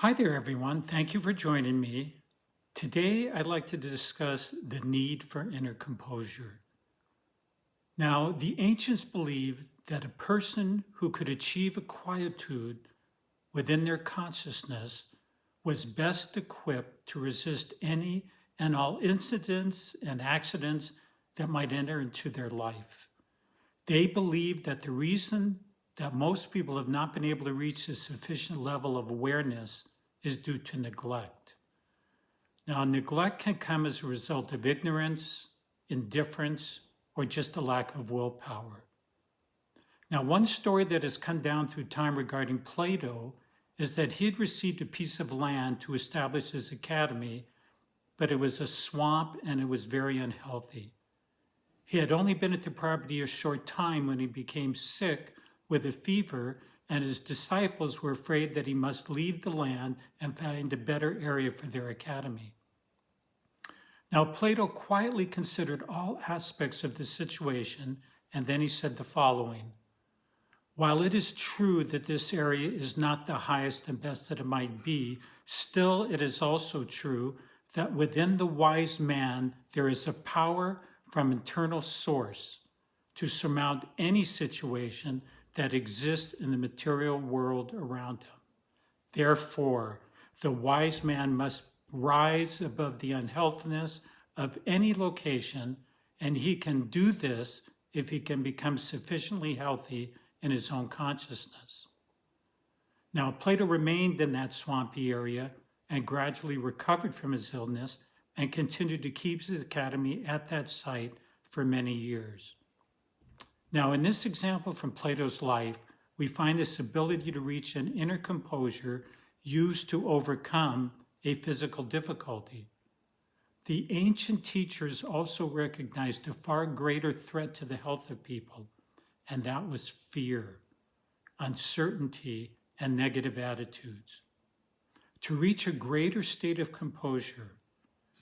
Hi there, everyone. Thank you for joining me. Today, I'd like to discuss the need for inner composure. Now, the ancients believed that a person who could achieve a quietude within their consciousness was best equipped to resist any and all incidents and accidents that might enter into their life. They believed that the reason that most people have not been able to reach a sufficient level of awareness is due to neglect. Now, neglect can come as a result of ignorance, indifference, or just a lack of willpower. Now, one story that has come down through time regarding Plato is that he had received a piece of land to establish his academy, but it was a swamp and it was very unhealthy. He had only been at the property a short time when he became sick with a fever, and his disciples were afraid that he must leave the land and find a better area for their academy. Now, Plato quietly considered all aspects of the situation, and then he said the following: while it is true that this area is not the highest and best that it might be, still it is also true that within the wise man there is a power from internal source to surmount any situation that exists in the material world around him. Therefore, the wise man must rise above the unhealthiness of any location, and he can do this if he can become sufficiently healthy in his own consciousness. Now, Plato remained in that swampy area and gradually recovered from his illness and continued to keep his academy at that site for many years. Now, in this example from Plato's life, we find this ability to reach an inner composure used to overcome a physical difficulty. The ancient teachers also recognized a far greater threat to the health of people, and that was fear, uncertainty, and negative attitudes. To reach a greater state of composure,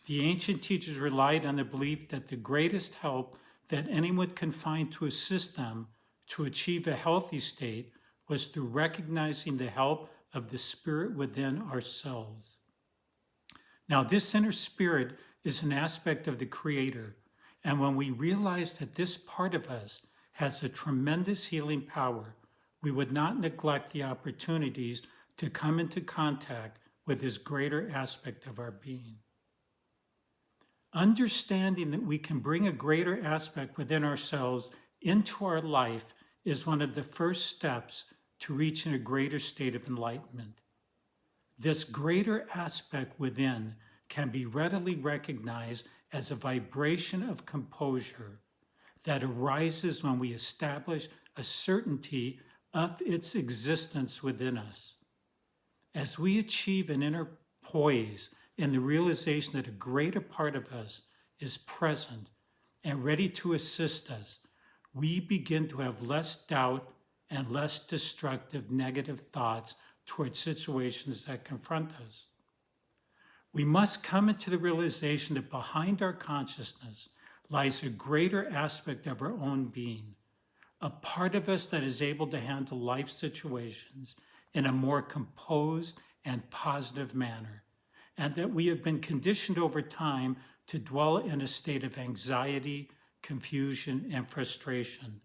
the ancient teachers relied on the belief that the greatest help that anyone can find to assist them to achieve a healthy state was through recognizing the help of the spirit within ourselves. Now, this inner spirit is an aspect of the Creator, and when we realize that this part of us has a tremendous healing power, we would not neglect the opportunities to come into contact with this greater aspect of our being. Understanding that we can bring a greater aspect within ourselves into our life is one of the first steps to reaching a greater state of enlightenment. This greater aspect within can be readily recognized as a vibration of composure that arises when we establish a certainty of its existence within us. As we achieve an inner poise in the realization that a greater part of us is present and ready to assist us, we begin to have less doubt and less destructive negative thoughts towards situations that confront us. We must come into the realization that behind our consciousness lies a greater aspect of our own being, a part of us that is able to handle life situations in a more composed and positive manner, and that we have been conditioned over time to dwell in a state of anxiety, confusion, and frustration.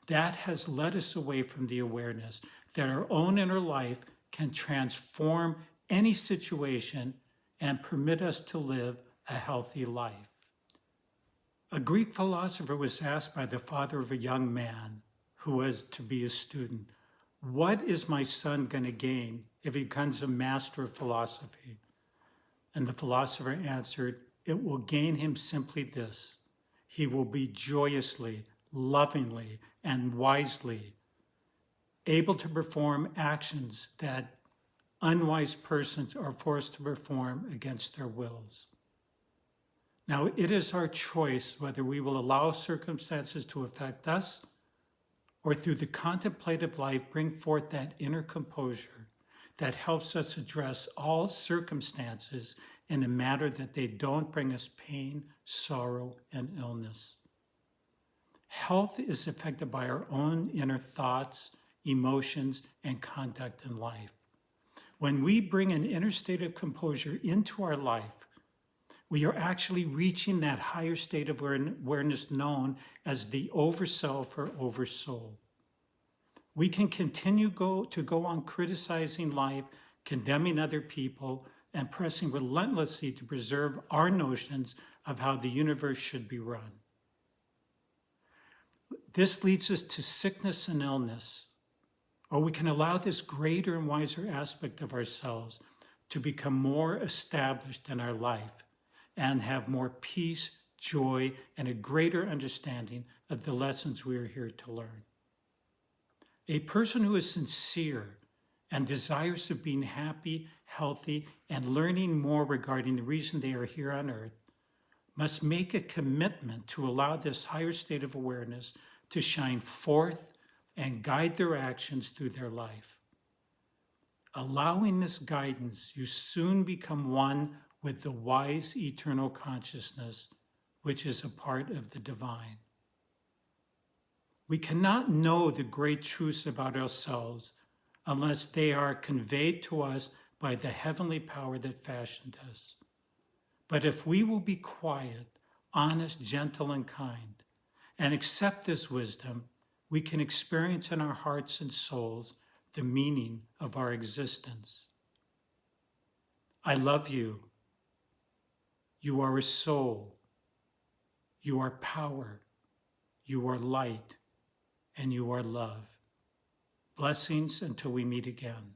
That has led us away from the awareness that our own inner life can transform any situation and permit us to live a healthy life. A Greek philosopher was asked by the father of a young man who was to be a student, "What is my son going to gain if he becomes a master of philosophy?" And the philosopher answered, "It will gain him simply this: he will be joyously, lovingly, and wisely able to perform actions that unwise persons are forced to perform against their wills." Now, it is our choice whether we will allow circumstances to affect us or through the contemplative life bring forth that inner composure that helps us address all circumstances in a manner that they don't bring us pain, sorrow, and illness. Health is affected by our own inner thoughts, emotions, and conduct in life. When we bring an inner state of composure into our life, we are actually reaching that higher state of awareness known as the overself or oversoul. We can continue to go on criticizing life, condemning other people, and pressing relentlessly to preserve our notions of how the universe should be run. This leads us to sickness and illness, or we can allow this greater and wiser aspect of ourselves to become more established in our life and have more peace, joy, and a greater understanding of the lessons we are here to learn. A person who is sincere and desirous of being happy, healthy, and learning more regarding the reason they are here on earth must make a commitment to allow this higher state of awareness to shine forth and guide their actions through their life. Allowing this guidance, you soon become one with the wise eternal consciousness, which is a part of the divine. We cannot know the great truths about ourselves unless they are conveyed to us by the heavenly power that fashioned us. But if we will be quiet, honest, gentle, and kind, and accept this wisdom, we can experience in our hearts and souls the meaning of our existence. I love you. You are a soul. You are power. You are light. And you are love. Blessings until we meet again.